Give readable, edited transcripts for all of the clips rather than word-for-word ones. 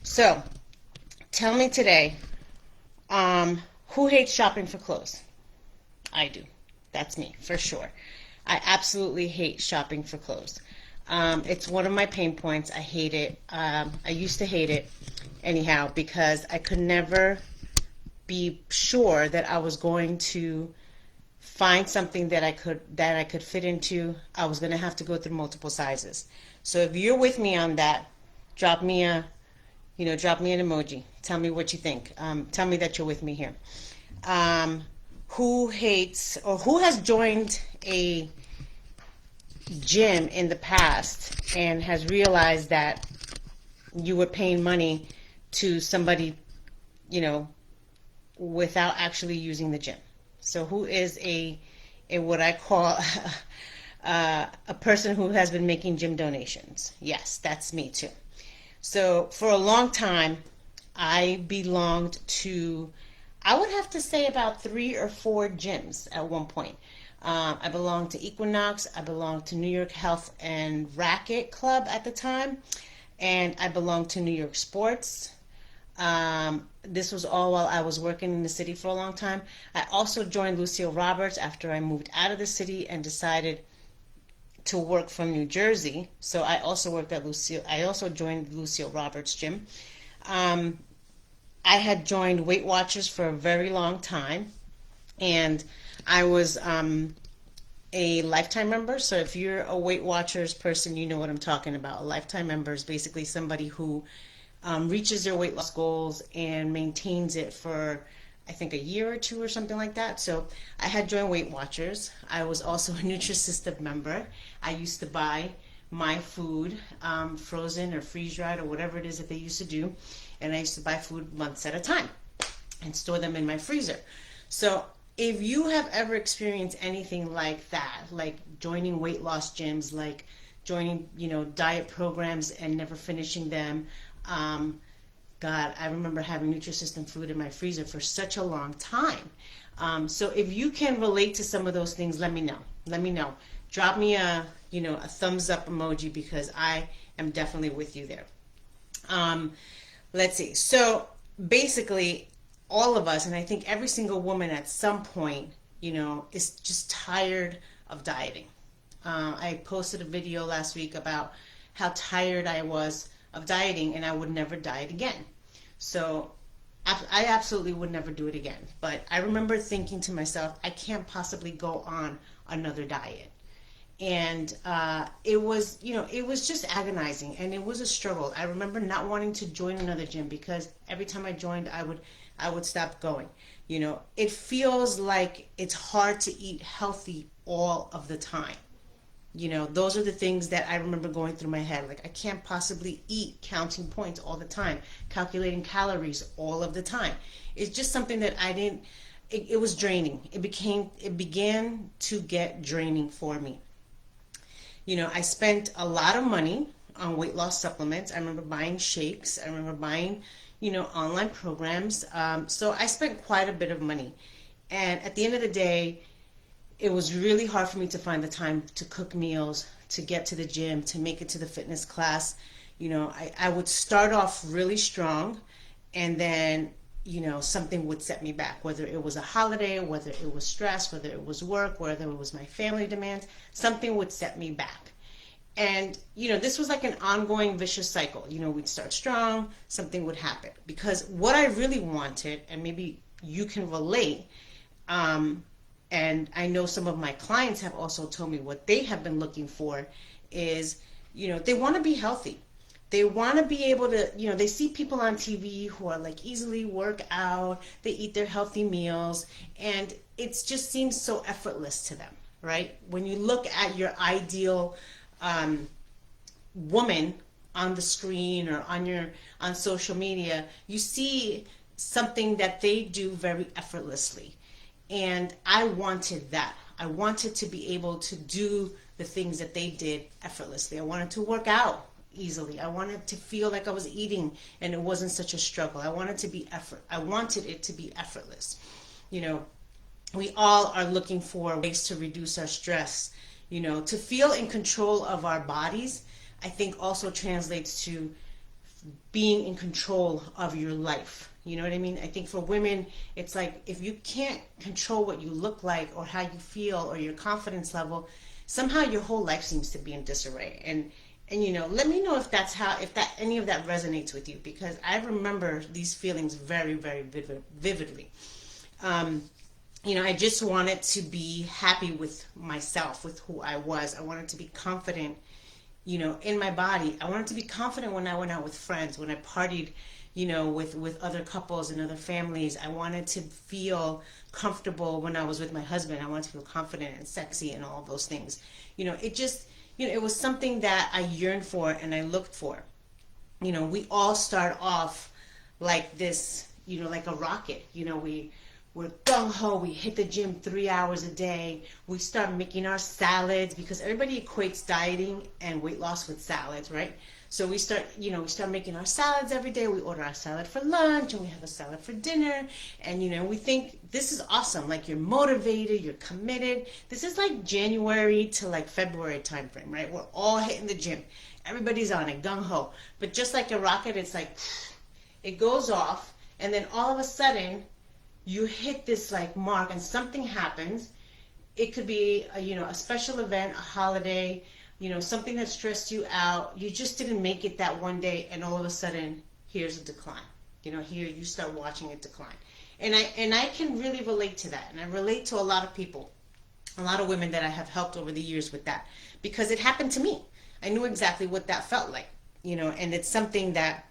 So, tell me today, who hates shopping for clothes? I do. That's me, for sure. I absolutely hate shopping for clothes. It's one of my pain points. I hate it. I used to hate it anyhow because I could never be sure that I was going to find something that I could fit into. I was going to have to go through multiple sizes. So if you're with me on that, drop me a drop me an emoji. Tell me what you think. Tell me that you're with me here. Um, who hates or who has joined a gym in the past and has realized that you were paying money to somebody, you know, without actually using the gym? So who is a what I call a person who has been making gym donations? Yes, that's me too. So for a long time, I belonged to, I would have to say about three or four gyms at one point. I belonged to Equinox, I belonged to New York Health and Racket Club at the time, and I belonged to New York Sports. This was all while I was working in the city for a long time. I also joined Lucille Roberts after I moved out of the city and decided to work from New Jersey. So I also worked at Lucille. I also joined Lucille Roberts gym. Um, I had joined Weight Watchers for a very long time, and I was a lifetime member. So if you're a Weight Watchers person, you know what I'm talking about. A lifetime member is basically somebody who reaches their weight loss goals and maintains it for, I think, a year or two or something like that. So I had joined Weight Watchers. I was also a Nutrisystem member. I used to buy my food frozen or freeze dried or whatever it is that they used to do, and I used to buy food months at a time and store them in my freezer. So if you have ever experienced anything like that, like joining weight loss gyms, like joining, diet programs and never finishing them, um, God, I remember having Nutrisystem food in my freezer for such a long time. So if you can relate to some of those things, let me know. Let me know. Drop me a thumbs up emoji because I am definitely with you there. Um, let's see. So basically, all of us, and I think every single woman at some point, is just tired of dieting. I posted a video last week about how tired I was of dieting and I would never diet again. So I absolutely would never do it again. But I remember thinking to myself, I can't possibly go on another diet. And it was just agonizing and it was a struggle. I remember not wanting to join another gym because every time I joined, I would stop going. It feels like it's hard to eat healthy all of the time. Those are the things that I remember going through my head. Like, I can't possibly eat counting points all the time, calculating calories all of the time. It's just something that I didn't, it was draining. It began to get draining for me. I spent a lot of money on weight loss supplements. I remember buying shakes. I remember buying, online programs. So I spent quite a bit of money. And at the end of the day, it was really hard for me to find the time to cook meals, to get to the gym, to make it to the fitness class. I would start off really strong and then, something would set me back, whether it was a holiday, whether it was stress, whether it was work, whether it was my family demands, something would set me back. And, this was like an ongoing vicious cycle. We'd start strong, something would happen. Because what I really wanted, and maybe you can relate, and I know some of my clients have also told me what they have been looking for is, they want to be healthy. They want to be able to, they see people on TV who are like easily work out, they eat their healthy meals, and it just seems so effortless to them, right? When you look at your ideal um, woman on the screen or on social media, you see something that they do very effortlessly. And I wanted that. I wanted to be able to do the things that they did effortlessly. I wanted to work out easily. I wanted to feel like I was eating and it wasn't such a struggle. I wanted it to be effortless. You know, we all are looking for ways to reduce our stress, to feel in control of our bodies. I think also translates to being in control of your life. You know what I mean? I think for women, it's like if you can't control what you look like or how you feel or your confidence level, somehow your whole life seems to be in disarray. And let me know if that's how, if that any of that resonates with you, because I remember these feelings very, very vividly. Um, I just wanted to be happy with myself, with who I was. I wanted to be confident, in my body. I wanted to be confident when I went out with friends, when I partied, with other couples and other families. I wanted to feel comfortable when I was with my husband. I wanted to feel confident and sexy and all of those things. It just, it was something that I yearned for and I looked for. We all start off like this, like a rocket. We're gung-ho, we hit the gym 3 hours a day, we start making our salads, because everybody equates dieting and weight loss with salads, right? So we start making our salads every day. We order our salad for lunch and we have a salad for dinner. And, we think this is awesome. Like, you're motivated, you're committed. This is like January to like February timeframe, right? We're all hitting the gym. Everybody's on it, gung-ho. But just like a rocket, it's like, it goes off, and then all of a sudden, you hit this like mark and something happens. It could be a special event, a holiday, something that stressed you out. You just didn't make it that one day, and all of a sudden, here's a decline. Here you start watching it decline. And I can really relate to that. And I relate to a lot of people, a lot of women that I have helped over the years with that, because it happened to me. I knew exactly what that felt like, and it's something that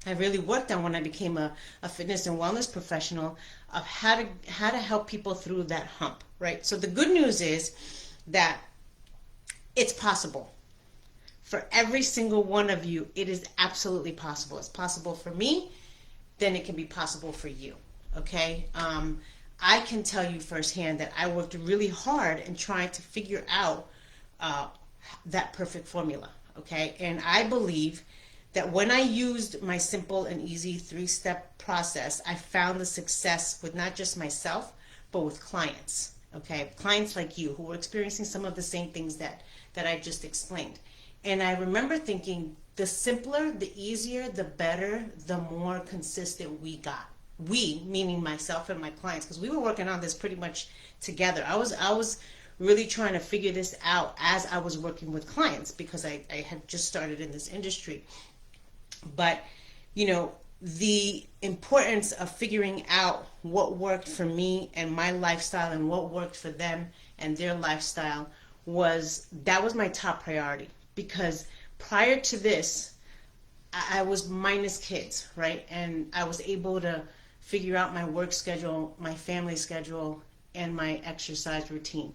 I really worked on when I became a fitness and wellness professional, of how to help people through that hump, right? So the good news is that it's possible. For every single one of you, it is absolutely possible. It's possible for me, then it can be possible for you, okay? I can tell you firsthand that I worked really hard in trying to figure out that perfect formula, okay? And I believe that when I used my simple and easy 3-step process, I found the success with not just myself, but with clients, okay? Clients like you who were experiencing some of the same things that I just explained. And I remember thinking, the simpler, the easier, the better, the more consistent we got. We, meaning myself and my clients, because we were working on this pretty much together. I was really trying to figure this out as I was working with clients, because I had just started in this industry. But, the importance of figuring out what worked for me and my lifestyle and what worked for them and their lifestyle was my top priority. Because prior to this, I was minus kids, right? And I was able to figure out my work schedule, my family schedule, and my exercise routine.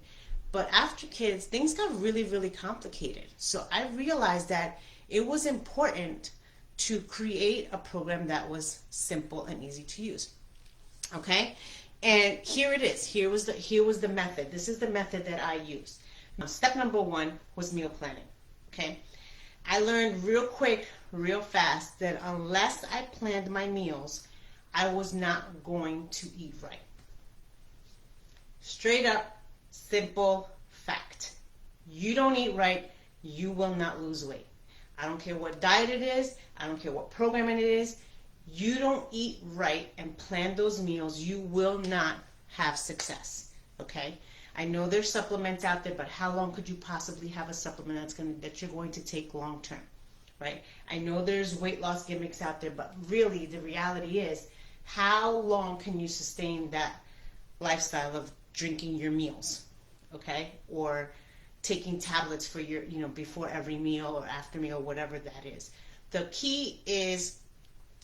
But after kids, things got really, really complicated. So I realized that it was important to create a program that was simple and easy to use. Okay? And here it is. Here was the method. This is the method that I used. Now, step number 1 was meal planning. Okay? I learned real quick, real fast, that unless I planned my meals, I was not going to eat right. Straight up, simple fact. You don't eat right, you will not lose weight. I don't care what diet it is. I don't care what program it is. You don't eat right and plan those meals, you will not have success. Okay? I know there's supplements out there, but how long could you possibly have a supplement that you're going to take long term? Right? I know there's weight loss gimmicks out there, but really the reality is, how long can you sustain that lifestyle of drinking your meals? Okay? Or taking tablets for your, before every meal or after meal, whatever that is. The key is,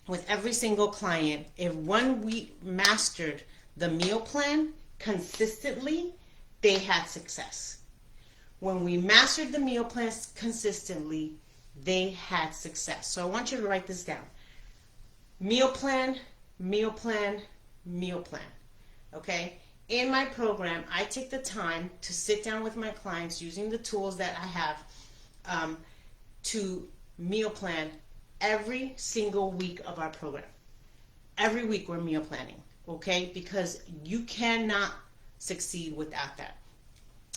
with every single client, if when we mastered the meal plan consistently, they had success. When we mastered the meal plan consistently, they had success. So I want you to write this down. Meal plan, meal plan, meal plan. Okay? In my program, I take the time to sit down with my clients using the tools that I have to meal plan every single week of our program. Every week we're meal planning, okay? Because you cannot succeed without that.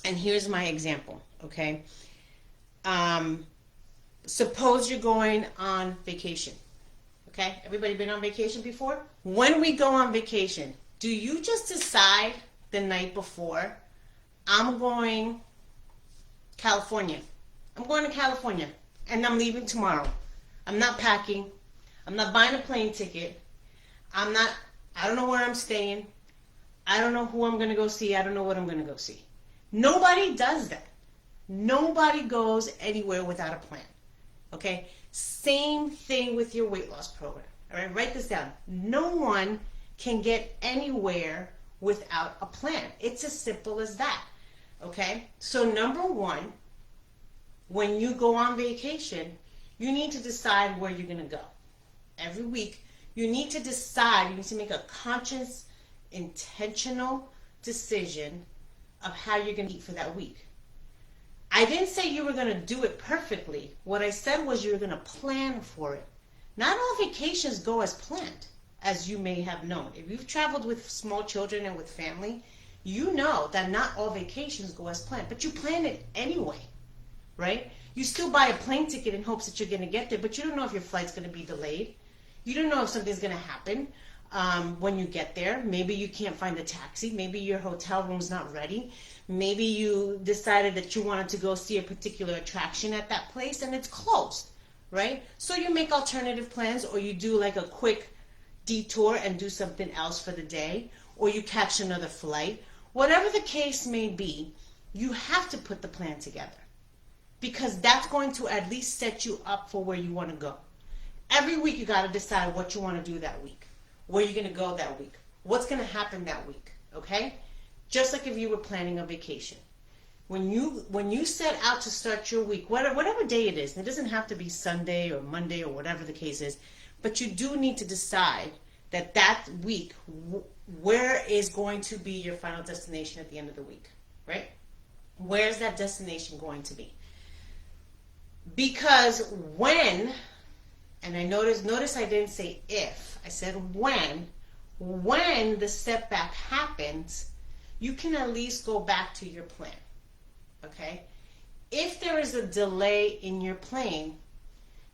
And here's my example, okay? Suppose you're going on vacation, Okay, everybody been on vacation before? When we go on vacation, do you just decide the night before, I'm going California. I'm going to California and I'm leaving tomorrow. I'm not packing. I'm not buying a plane ticket. I don't know where I'm staying. I don't know who I'm going to go see. I don't know what I'm going to go see. Nobody does that. Nobody goes anywhere without a plan. Okay? Same thing with your weight loss program. All right? Write this down. No one can get anywhere without a plan. It's as simple as that. Okay? So number one, when you go on vacation, you need to decide where you're going to go. Every week, you need to decide, you need to make a conscious, intentional decision of how you're going to eat for that week. I didn't say you were going to do it perfectly. What I said was you were going to plan for it. Not all vacations go as planned, as you may have known. If you've traveled with small children and with family, you know that not all vacations go as planned, but you plan it anyway, right? You still buy a plane ticket in hopes that you're going to get there, but you don't know if your flight's going to be delayed. You don't know if something's going to happen when you get there. Maybe you can't find a taxi. Maybe your hotel room's not ready. Maybe you decided that you wanted to go see a particular attraction at that place and it's closed, right? So you make alternative plans, or you do like a quick detour and do something else for the day, or you catch another flight. Whatever the case may be, you have to put the plan together, because that's going to at least set you up for where you want to go. Every week you got to decide what you want to do that week, where you're going to go that week, what's going to happen that week, okay? Just like if you were planning a vacation. When you set out to start your week, whatever day it is, it doesn't have to be Sunday or Monday or whatever the case is, but you do need to decide that week, where is going to be your final destination at the end of the week, right? Where's that destination going to be? Because when, and I notice I didn't say if, I said when the setback happens, you can at least go back to your plan, okay? If there is a delay in your plane,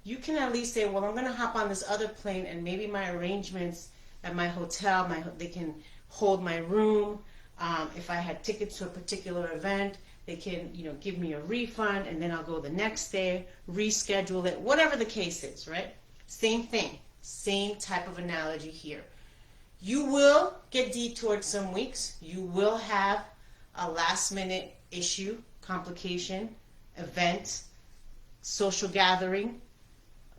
you can at least say, well, I'm going to hop on this other plane, and maybe my arrangements at my hotel, they can hold my room. If I had tickets to a particular event, they can, give me a refund, and then I'll go the next day, reschedule it, whatever the case is, right? Same thing, same type of analogy here. You will get detoured some weeks. You will have a last minute issue, complication, event, social gathering,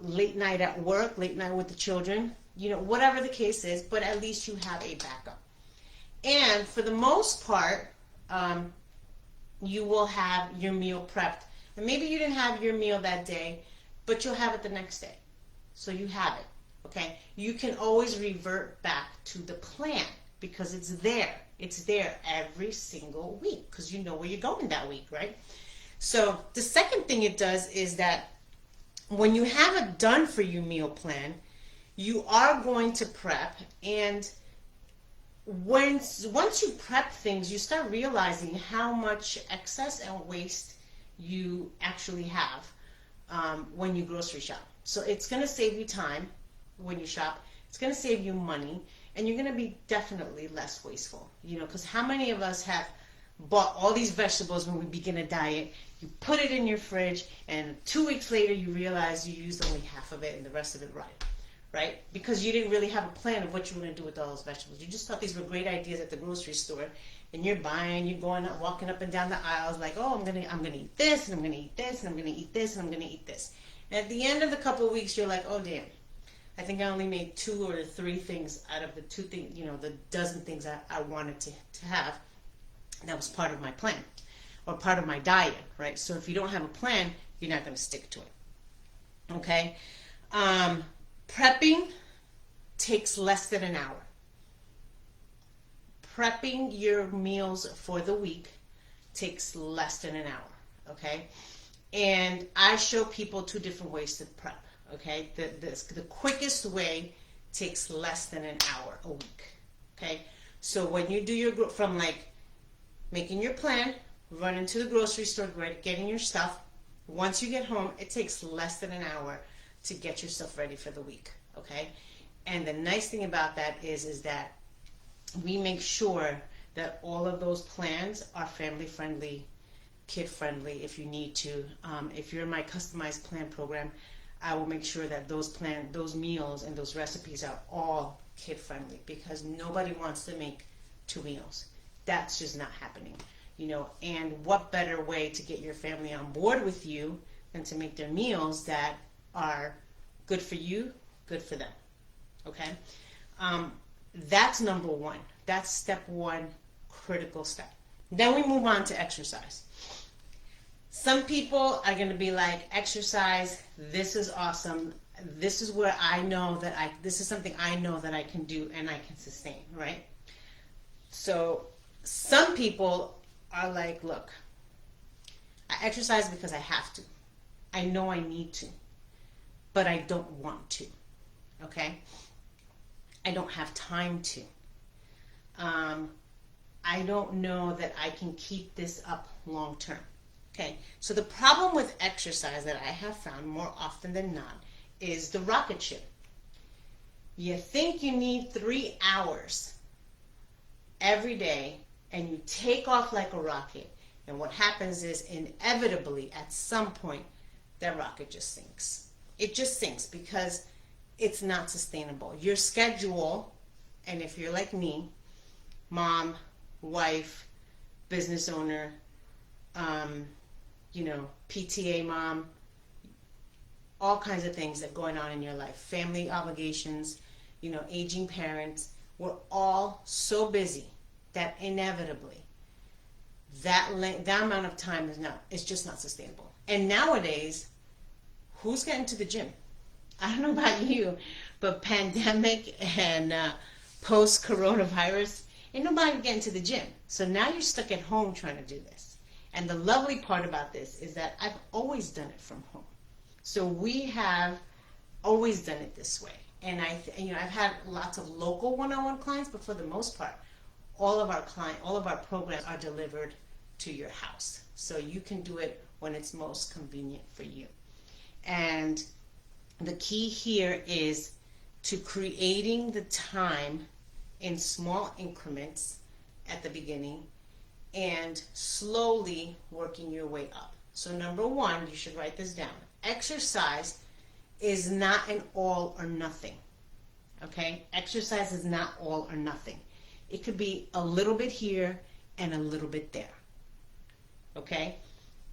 late night at work, late night with the children, whatever the case is, but at least you have a backup. And for the most part, you will have your meal prepped. And maybe you didn't have your meal that day, but you'll have it the next day. So you have it, okay? You can always revert back to the plan because it's there. It's there every single week because you know where you're going that week, right? So the second thing it does is that when you have a done for you meal plan, you are going to prep, and once you prep things, you start realizing how much excess and waste you actually have when you grocery shop. So it's going to save you time when you shop. It's going to save you money, and you're going to be definitely less wasteful. Because how many of us have bought all these vegetables when we begin a diet? You put it in your fridge, and 2 weeks later you realize you used only half of it and the rest of it right? Because you didn't really have a plan of what you were going to do with all those vegetables. You just thought these were great ideas at the grocery store, and you're buying, you're going out, walking up and down the aisles like, oh, I'm gonna eat this, and I'm gonna eat this, and I'm gonna eat this, and I'm gonna eat this. And at the end of the couple of weeks, you're like, oh damn, I think I only made 2 or 3 things out of the 2 things, the dozen things I wanted to have. That was part of my plan or part of my diet, right? So if you don't have a plan, you're not going to stick to it. Okay? Prepping takes less than an hour. Prepping your meals for the week takes less than an hour. Okay? And I show people 2 different ways to prep. Okay? The quickest way takes less than an hour a week. Okay? So when you do from making your plan, running to the grocery store, getting your stuff, once you get home, it takes less than an hour to get yourself ready for the week. okay? And the nice thing about that is that we make sure that all of those plans are family friendly, kid friendly if you need to. If you're in my customized plan program, I will make sure that those meals and those recipes are all kid friendly, because nobody wants to make 2 meals. That's just not happening, you know. And what better way to get your family on board with you than to make their meals that are good for you, good for them, okay? That's number one. That's step one, critical step. Then we move on to exercise. Some people are going to be like, exercise, this is awesome. This is where I know that this is something I know that I can do and I can sustain, right? So some people are like, look, I exercise because I have to. I know I need to, but I don't want to, okay? I don't have time to. I don't know that I can keep this up long term. Okay, so the problem with exercise that I have found more often than not is the rocket ship. You think you need 3 hours every day, and you take off like a rocket, and what happens is inevitably at some point that rocket just sinks. It just sinks because it's not sustainable. Your schedule, and if you're like me, mom, wife, business owner, PTA mom, all kinds of things that are going on in your life, family obligations, aging parents, we're all so busy that inevitably that amount of time is just not sustainable. And nowadays, who's getting to the gym? I don't know about you, but pandemic and post-coronavirus, ain't nobody getting to the gym. So now you're stuck at home trying to do this. And the lovely part about this is that I've always done it from home. So we have always done it this way. And I've had lots of local one-on-one clients, but for the most part, all of our programs are delivered to your house. So you can do it when it's most convenient for you. And the key here is to creating the time in small increments at the beginning and slowly working your way up. So number one, you should write this down. Exercise is not an all or nothing. Okay? Exercise is not all or nothing. It could be a little bit here and a little bit there. Okay?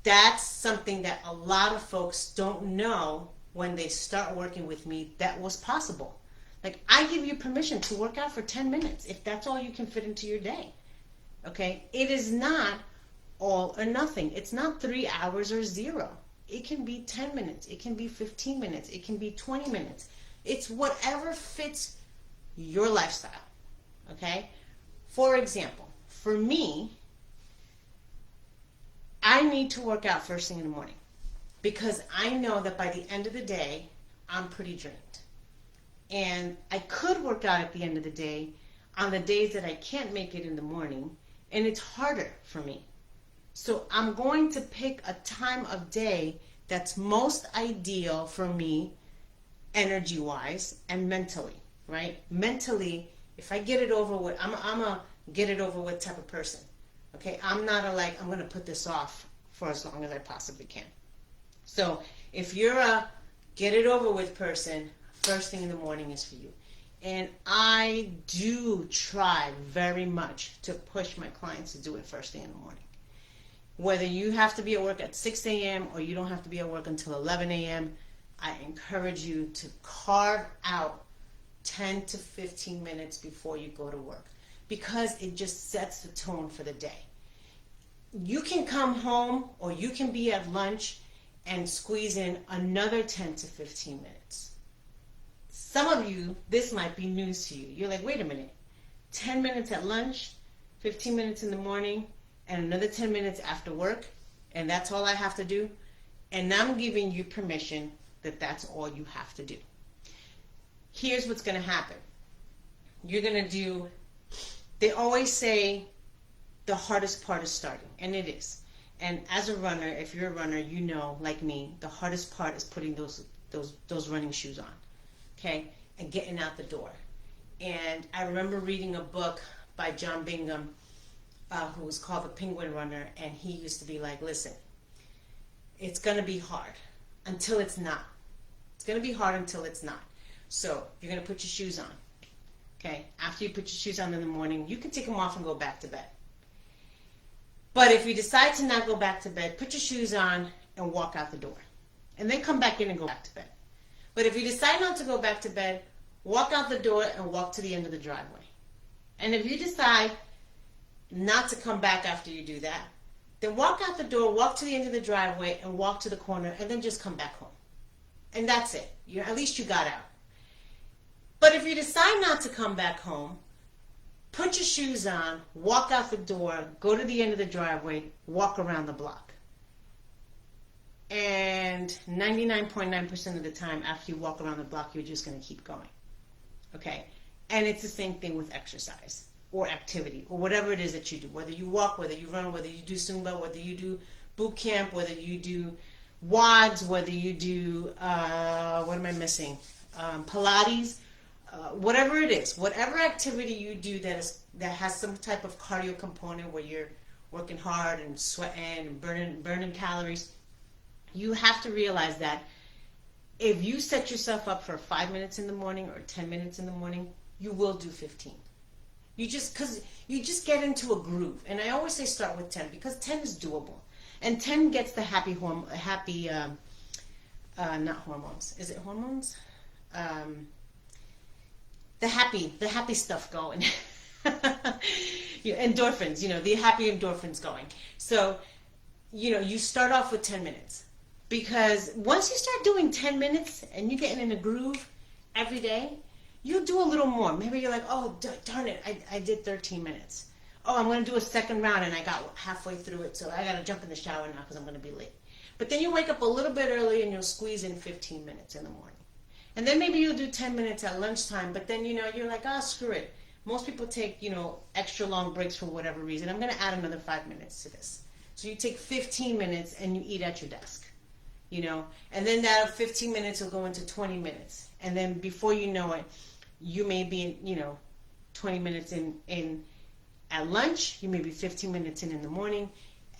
That's something that a lot of folks don't know when they start working with me that was possible. Like, I give you permission to work out for 10 minutes if that's all you can fit into your day. Okay? It is not all or nothing. It's not 3 hours or 0. It can be 10 minutes. It can be 15 minutes. It can be 20 minutes. It's whatever fits your lifestyle. Okay? For example, for me, I need to work out first thing in the morning because I know that by the end of the day, I'm pretty drained. And I could work out at the end of the day on the days that I can't make it in the morning, and it's harder for me. So I'm going to pick a time of day that's most ideal for me energy-wise and mentally, right? Mentally, if I get it over with, I'm a get it over with type of person. Okay, I'm not I'm going to put this off for as long as I possibly can. So if you're a get it over with person, first thing in the morning is for you. And I do try very much to push my clients to do it first thing in the morning. Whether you have to be at work at 6 a.m. or you don't have to be at work until 11 a.m., I encourage you to carve out 10 to 15 minutes before you go to work, because it just sets the tone for the day. You can come home or you can be at lunch and squeeze in another 10 to 15 minutes. Some of you, this might be news to you. You're like, wait a minute, 10 minutes at lunch, 15 minutes in the morning, and another 10 minutes after work, and that's all I have to do? And I'm giving you permission that that's all you have to do. Here's what's going to happen. You're going to do, they always say the hardest part is starting, and it is. And as a runner, if you're a runner, you know, like me, the hardest part is putting those running shoes on. Okay? and getting out the door. And I remember reading a book by John Bingham, who was called The Penguin Runner, and he used to be like, listen, it's going to be hard until it's not. It's going to be hard until it's not. So you're going to put your shoes on. Okay? After you put your shoes on in the morning, you can take them off and go back to bed. But if you decide to not go back to bed, put your shoes on and walk out the door. And then come back in and go back to bed. But if you decide not to go back to bed, walk out the door and walk to the end of the driveway. And if you decide not to come back after you do that, then walk out the door, walk to the end of the driveway, and walk to the corner, and then just come back home. And that's it. At least you got out. But if you decide not to come back home, put your shoes on, walk out the door, go to the end of the driveway, walk around the block. And 99.9% of the time after you walk around the block, you're just going to keep going. Okay? And it's the same thing with exercise or activity or whatever it is that you do. Whether you walk, whether you run, whether you do Zumba, whether you do boot camp, whether you do WODs, whether you do, what am I missing? Pilates, whatever it is, whatever activity you do that has some type of cardio component where you're working hard and sweating and burning calories, you have to realize that if you set yourself up for 5 minutes in the morning or 10 minutes in the morning, you will do 15. Because you just get into a groove. And I always say start with 10 because 10 is doable. And 10 gets the not hormones. Is it hormones? The happy stuff going. Endorphins, the happy endorphins going. So, you start off with 10 minutes. Because once you start doing 10 minutes and you're getting in a groove every day, you'll do a little more. Maybe you're like, oh, darn it, I did 13 minutes. Oh, I'm going to do a second round and I got halfway through it, so I got to jump in the shower now because I'm going to be late. But then you wake up a little bit early and you'll squeeze in 15 minutes in the morning. And then maybe you'll do 10 minutes at lunchtime, but then, you're like, oh, screw it. Most people take, extra long breaks for whatever reason. I'm going to add another 5 minutes to this. So you take 15 minutes and you eat at your desk. And then that 15 minutes will go into 20 minutes. And then before you know it, you may be, 20 minutes in at lunch, you may be 15 minutes in the morning,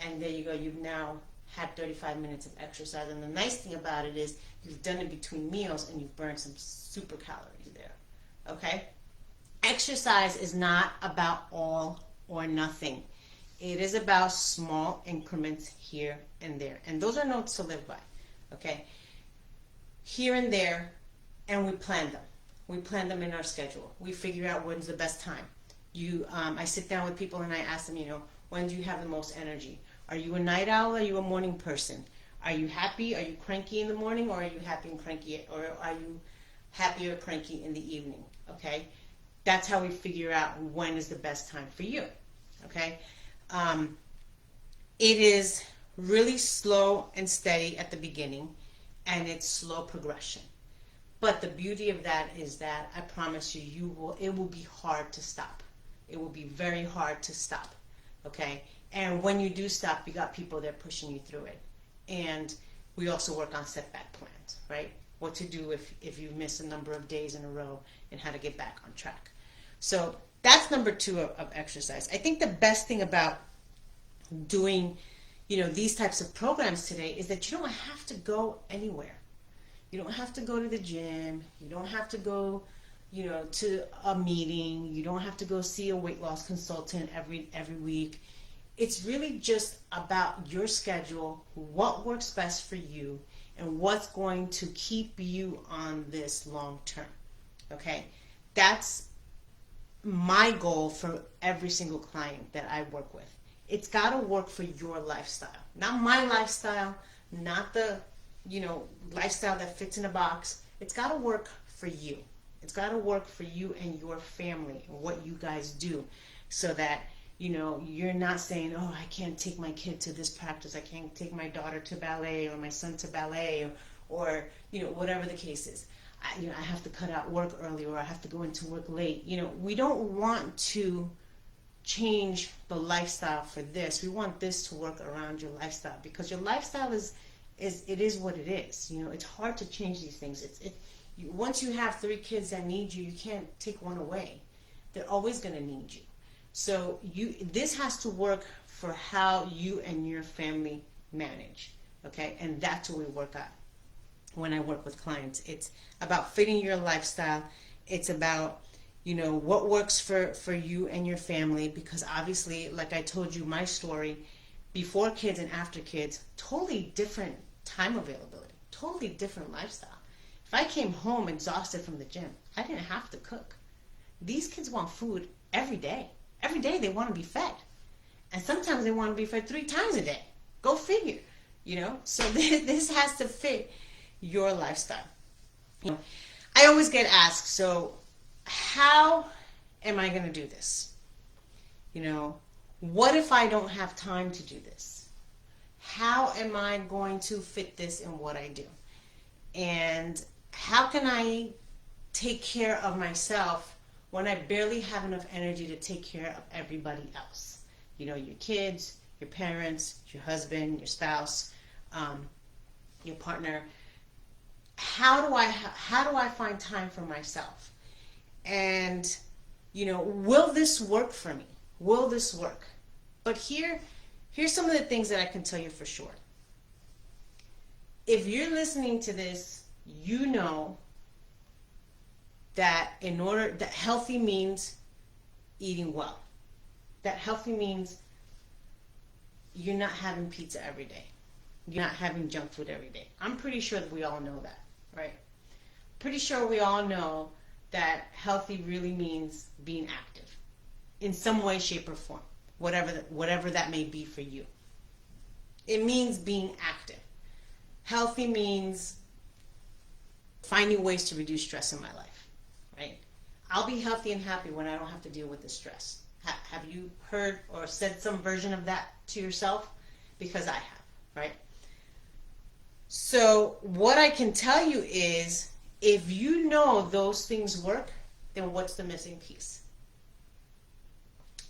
and there you go, you've now had 35 minutes of exercise. And the nice thing about it is you've done it between meals and you've burned some super calories there, okay? Exercise is not about all or nothing. It is about small increments here and there. And those are notes to live by. Okay, here and there, and we plan them. We plan them in our schedule. We figure out when's the best time. I sit down with people and I ask them, when do you have the most energy? Are you a night owl or are you a morning person? Are you happy? Are you cranky in the morning, or are you happy and cranky, or are you happy or cranky in the evening? Okay, that's how we figure out when is the best time for you. Okay, it is really slow and steady at the beginning, and it's slow progression. But the beauty of that is that I promise you, it will be hard to stop. It will be very hard to stop. Okay? And when you do stop, you got people there pushing you through it. And we also work on setback plans, right? What to do if you miss a number of days in a row and how to get back on track. So that's number 2 of exercise. I think the best thing about doing these types of programs today is that you don't have to go anywhere. You don't have to go to the gym. You don't have to go, to a meeting. You don't have to go see a weight loss consultant every week. It's really just about your schedule, what works best for you, and what's going to keep you on this long term. Okay? That's my goal for every single client that I work with. It's got to work for your lifestyle. Not my lifestyle, not the, lifestyle that fits in a box. It's got to work for you. It's got to work for you and your family and what you guys do, so that, you're not saying, oh, I can't take my kid to this practice. I can't take my daughter to ballet or my son to ballet or whatever the case is. I have to cut out work early, or I have to go into work late. We don't want to change the lifestyle for this. We want this to work around your lifestyle, because your lifestyle is what it is. It's hard to change these things. Once you have 3 kids that need you, you can't take one away. They're always going to need you. So this has to work for how you and your family manage, okay? And that's what we work on when I work with clients. It's about fitting your lifestyle. It's about, what works for you and your family, because obviously, like I told you, my story, before kids and after kids, totally different time availability, totally different lifestyle. If I came home exhausted from the gym, I didn't have to cook. These kids want food every day. Every day they want to be fed. And sometimes they want to be fed 3 times a day. Go figure, So this has to fit your lifestyle. I always get asked, so how am I going to do this? What if I don't have time to do this? How am I going to fit this in what I do? And how can I take care of myself when I barely have enough energy to take care of everybody else? Your kids, your parents, your husband, your spouse, your partner. How do I find time for myself? And will this work for me? Will this work? But here's some of the things that I can tell you for sure. If you're listening to this, you know that that healthy means eating well. That healthy means you're not having pizza every day. You're not having junk food every day. I'm pretty sure that we all know that, right? Pretty sure we all know that healthy really means being active in some way, shape, or form, whatever that may be for you. It means being active. Healthy means finding ways to reduce stress in my life, right? I'll be healthy and happy when I don't have to deal with the stress. Have you heard or said some version of that to yourself? Because I have, right? So what I can tell you is, if you know those things work, then what's the missing piece?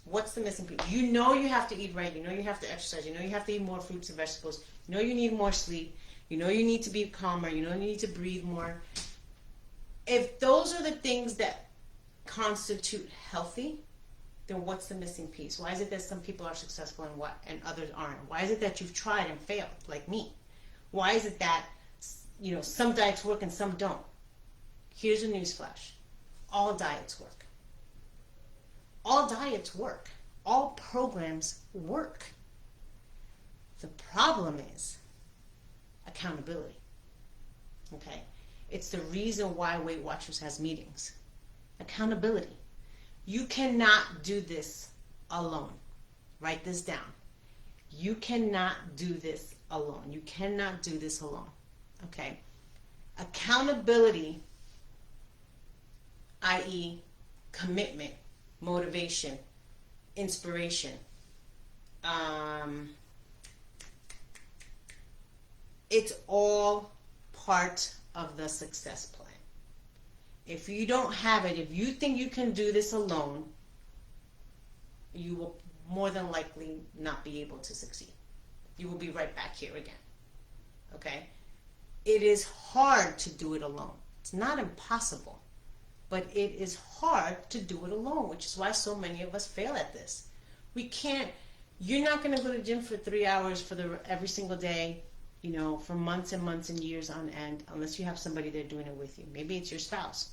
What's the missing piece? You know you have to eat right. You know you have to exercise. You know you have to eat more fruits and vegetables. You know you need more sleep. You know you need to be calmer. You know you need to breathe more. If those are the things that constitute healthy, then what's the missing piece? Why is it that some people are successful and others aren't? Why is it that you've tried and failed, like me? Why is it that some diets work and some don't? Here's a newsflash. All diets work. All diets work. All programs work. The problem is accountability. Okay? It's the reason why Weight Watchers has meetings. Accountability. You cannot do this alone. Write this down. You cannot do this alone. You cannot do this alone. Okay? Accountability, i.e., commitment, motivation, inspiration. It's all part of the success plan. If you don't have it, if you think you can do this alone, you will more than likely not be able to succeed. You will be right back here again. Okay? It is hard to do it alone. It's not impossible, but it is hard to do it alone, which is why so many of us fail at this. You're not going to go to the gym for 3 hours every single day, for months and months and years on end, unless you have somebody there doing it with you. Maybe it's your spouse.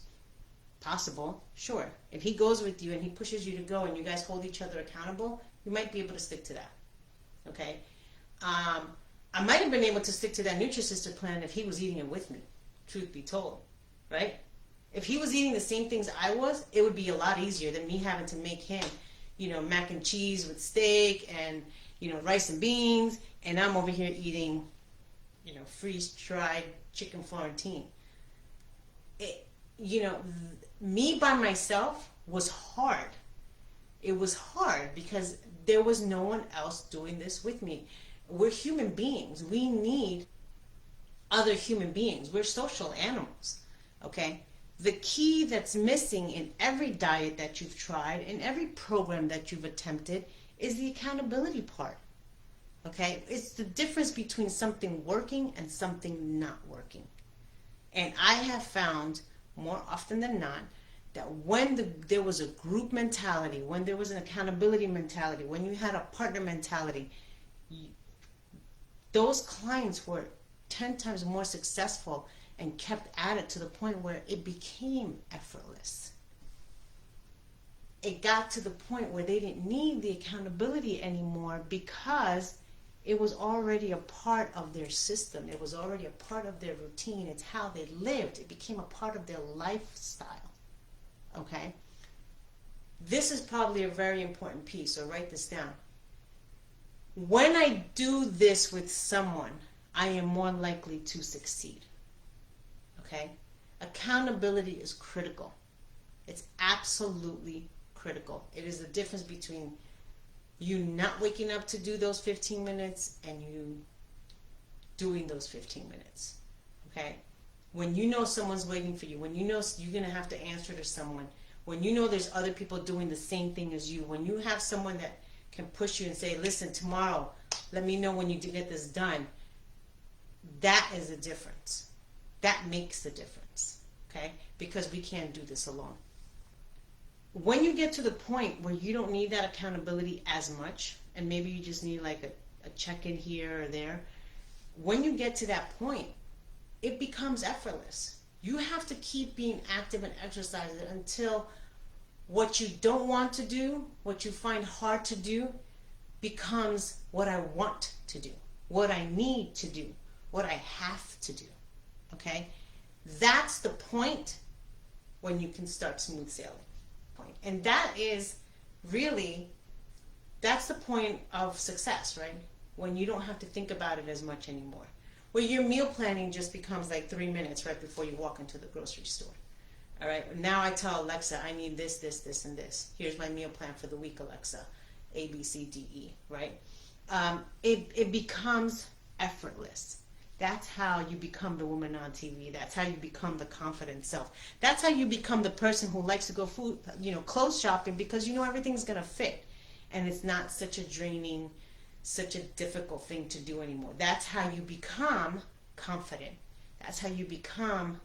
Possible, sure. If he goes with you and he pushes you to go and you guys hold each other accountable, you might be able to stick to that. Okay? I might have been able to stick to that Nutrisystem plan if he was eating it with me, truth be told, right? If he was eating the same things I was, it would be a lot easier than me having to make him, mac and cheese with steak and, rice and beans, and I'm over here eating, freeze-dried chicken Florentine. Me by myself was hard. It was hard because there was no one else doing this with me. We're human beings. We need other human beings. We're social animals, okay? The key that's missing in every diet that you've tried, in every program that you've attempted, is the accountability part, okay? It's the difference between something working and something not working. And I have found more often than not that when there was a group mentality, when there was an accountability mentality, when you had a partner mentality, those clients were 10 times more successful and kept at it to the point where it became effortless. It got to the point where they didn't need the accountability anymore because it was already a part of their system. It was already a part of their routine. It's how they lived. It became a part of their lifestyle. Okay? This is probably a very important piece, so write this down. When I do this with someone, I am more likely to succeed. Okay? Accountability is critical. It's absolutely critical. It is the difference between you not waking up to do those 15 minutes and you doing those 15 minutes. Okay? When you know someone's waiting for you, when you know you're going to have to answer to someone, when you know there's other people doing the same thing as you, when you have someone that can push you and say, listen, tomorrow, let me know when you get this done, that is a difference. That makes a difference. Okay? Because we can't do this alone. When you get to the point where you don't need that accountability as much, and maybe you just need like a check-in here or there, when you get to that point, it becomes effortless. You have to keep being active and exercising until what you don't want to do, what you find hard to do, becomes what I want to do, what I need to do, what I have to do. Okay? That's the point when you can start smooth sailing. And that is really, that's the point of success, right? When you don't have to think about it as much anymore. Where your meal planning just becomes like 3 minutes right before you walk into the grocery store. All right, now I tell Alexa, I need this, this, this, and this. Here's my meal plan for the week, Alexa. A, B, C, D, E, right? It becomes effortless. That's how you become the woman on TV. That's how you become the confident self. That's how you become the person who likes to go clothes shopping because you know everything's going to fit. And it's not such a draining, such a difficult thing to do anymore. That's how you become confident. That's how you become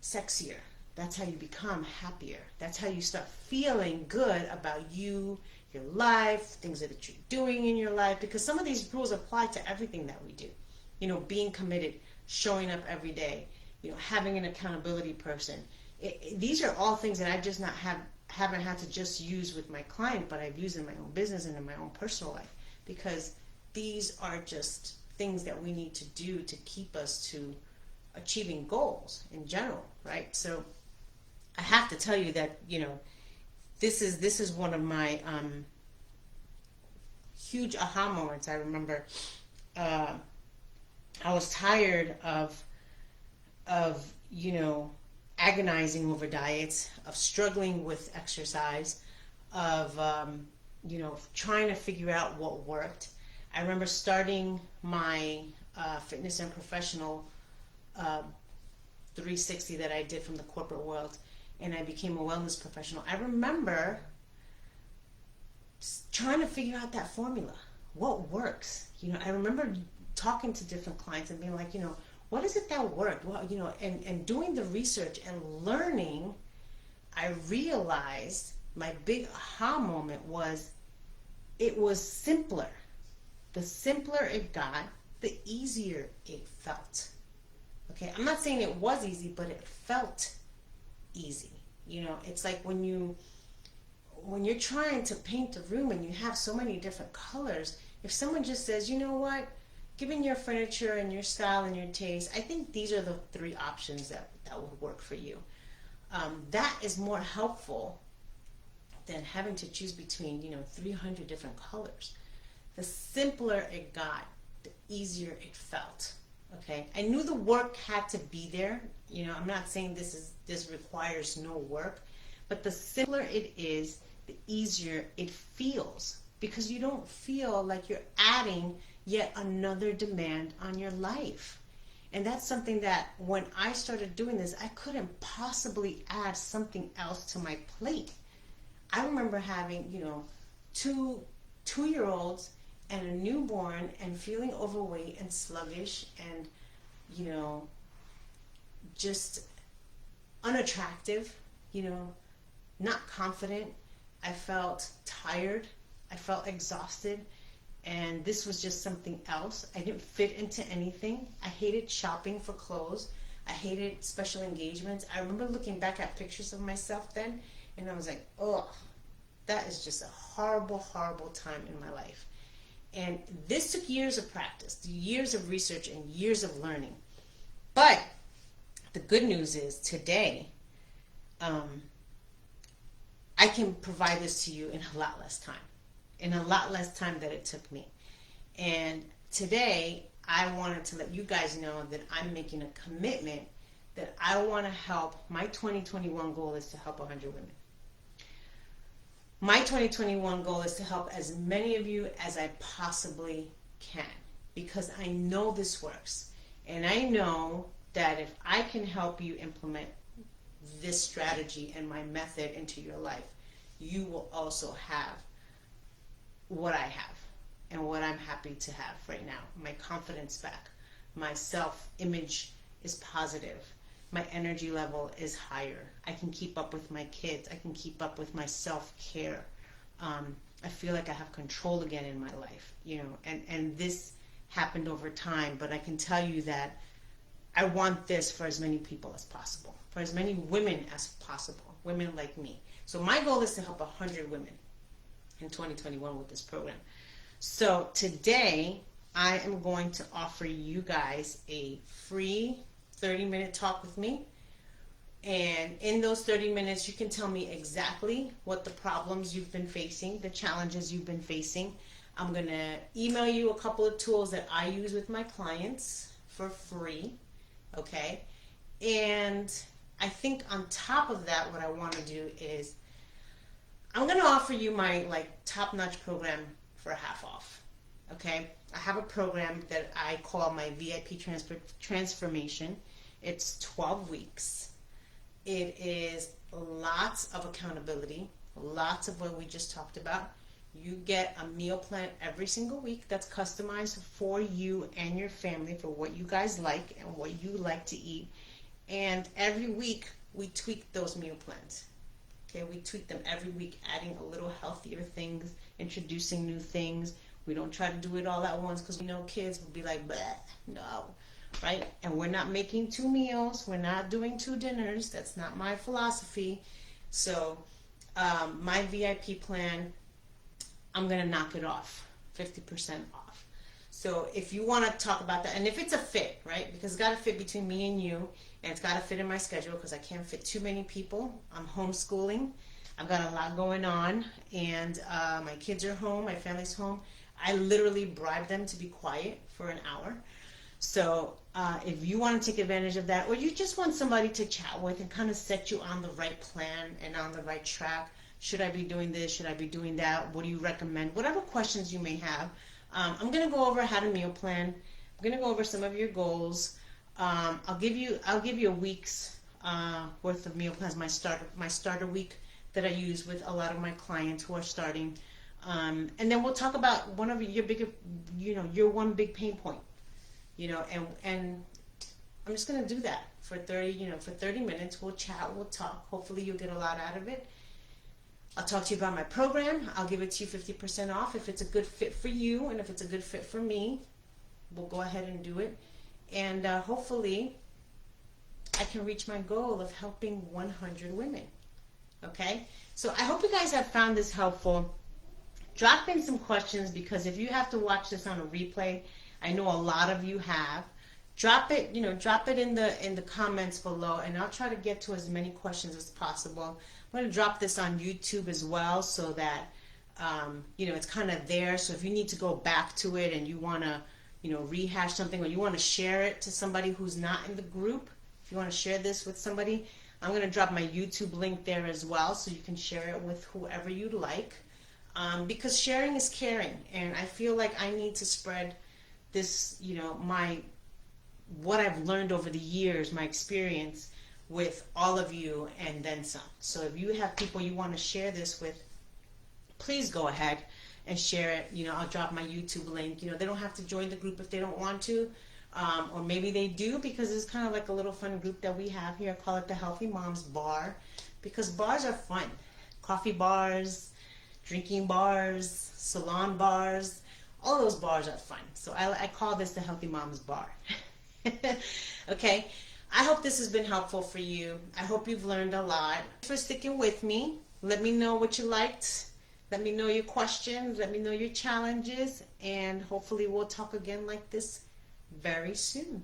sexier. That's how you become happier. That's how you start feeling good about you, your life, things that you're doing in your life. Because some of these rules apply to everything that we do. You know, being committed, showing up every day, you know, having an accountability person. These are all things that I just haven't had to just use with my client, but I've used in my own business and in my own personal life, because these are just things that we need to do to keep us to achieving goals in general, right? So I have to tell you that, you know, this is one of my huge aha moments. I remember I was tired of you know, agonizing over diets, of struggling with exercise, of you know, trying to figure out what worked. I remember starting my fitness and professional 360 that I did from the corporate world, and I became a wellness professional. I remember trying to figure out that formula. What works? You know, I remember talking to different clients and being like, you know, what is it that worked? Well, you know, and doing the research and learning, I realized my big aha moment was it was simpler. The simpler it got, the easier it felt. Okay, I'm not saying it was easy, but it felt easy. You know, it's like when you're trying to paint a room and you have so many different colors, if someone just says, you know what, given your furniture and your style and your taste, I think these are the 3 options that would work for you. That is more helpful than having to choose between, you know, 300 different colors. The simpler it got, the easier it felt. Okay, I knew the work had to be there. You know, I'm not saying this requires no work, but the simpler it is, the easier it feels, because you don't feel like you're adding yet another demand on your life. And that's something that when I started doing this, I couldn't possibly add something else to my plate. I remember having, you know, two-year-olds and a newborn and feeling overweight and sluggish and, you know, just unattractive, you know, not confident. I felt tired. I felt exhausted. And this was just something else. I didn't fit into anything. I hated shopping for clothes. I hated special engagements. I remember looking back at pictures of myself then, and I was like, oh, that is just a horrible, horrible time in my life. And this took years of practice, years of research, and years of learning. But the good news is today, I can provide this to you in a lot less time, in a lot less time that it took me. And today, I wanted to let you guys know that I'm making a commitment that I want to help. My 2021 goal is to help 100 women. My 2021 goal is to help as many of you as I possibly can, because I know this works. And I know that if I can help you implement this strategy and my method into your life, you will also have what I have and what I'm happy to have right now. My confidence back, my self-image is positive, my energy level is higher. I can keep up with my kids. I can keep up with my self-care. I feel like I have control again in my life, you know, and this happened over time, but I can tell you that I want this for as many people as possible, for as many women as possible, women like me. So my goal is to help 100 women in 2021 with this program. So today I am going to offer you guys a free 30-minute talk with me. And in those 30 minutes, you can tell me exactly what the problems you've been facing, the challenges you've been facing. I'm going to email you a couple of tools that I use with my clients for free. Okay? And I think on top of that, what I want to do is I'm going to offer you my top-notch program for half off. Okay? I have a program that I call my VIP transformation. It's 12 weeks. It is lots of accountability, lots of what we just talked about. You get a meal plan every single week that's customized for you and your family, for what you guys like and what you like to eat. And every week we tweak those meal plans. Okay, we tweak them every week, adding a little healthier things, introducing new things. We don't try to do it all at once because we know kids will be like, bleh, no, right? And we're not making 2 meals. We're not doing 2 dinners. That's not my philosophy. So my VIP plan, I'm going to knock it off, 50% off. So if you want to talk about that, and if it's a fit, right? Because it's got to fit between me and you, and it's got to fit in my schedule because I can't fit too many people. I'm homeschooling. I've got a lot going on, and my kids are home, my family's home. I literally bribe them to be quiet for an hour. So if you want to take advantage of that, or you just want somebody to chat with and kind of set you on the right plan and on the right track, should I be doing this? Should I be doing that? What do you recommend? Whatever questions you may have. I'm going to go over how to meal plan. I'm going to go over some of your goals. I'll give you a week's worth of meal plans, my starter week that I use with a lot of my clients who are starting. And then we'll talk about one of your bigger, your one big pain point, and I'm just going to do that for 30 minutes. We'll chat, we'll talk. Hopefully you'll get a lot out of it. I'll talk to you about my program. I'll give it to you 50% off if it's a good fit for you, and if it's a good fit for me, we'll go ahead and do it. And hopefully I can reach my goal of helping 100 women. Okay? So I hope you guys have found this helpful. Drop in some questions, because if you have to watch this on a replay, I know a lot of you have. Drop it in the comments below, and I'll try to get to as many questions as possible. I'm going to drop this on YouTube as well, so that it's kind of there. So if you need to go back to it and you want to rehash something, or you want to share it to somebody who's not in the group, if you want to share this with somebody, I'm going to drop my YouTube link there as well, so you can share it with whoever you'd like. Because sharing is caring, and I feel like I need to spread this, what I've learned over the years, my experience with all of you, and then some. So if you have people you want to share this with, please go ahead and share it. I'll drop my YouTube link. They don't have to join the group if they don't want to. Or maybe they do because it's kind of like a little fun group that we have here. I call it the Healthy Moms Bar because bars are fun. Coffee bars, drinking bars, salon bars, all those bars are fun. So I call this the Healthy Moms Bar. Okay, I hope this has been helpful for you. I hope you've learned a lot. Thanks for sticking with me. Let me know what you liked. Let me know your questions. Let me know your challenges. And hopefully we'll talk again like this very soon.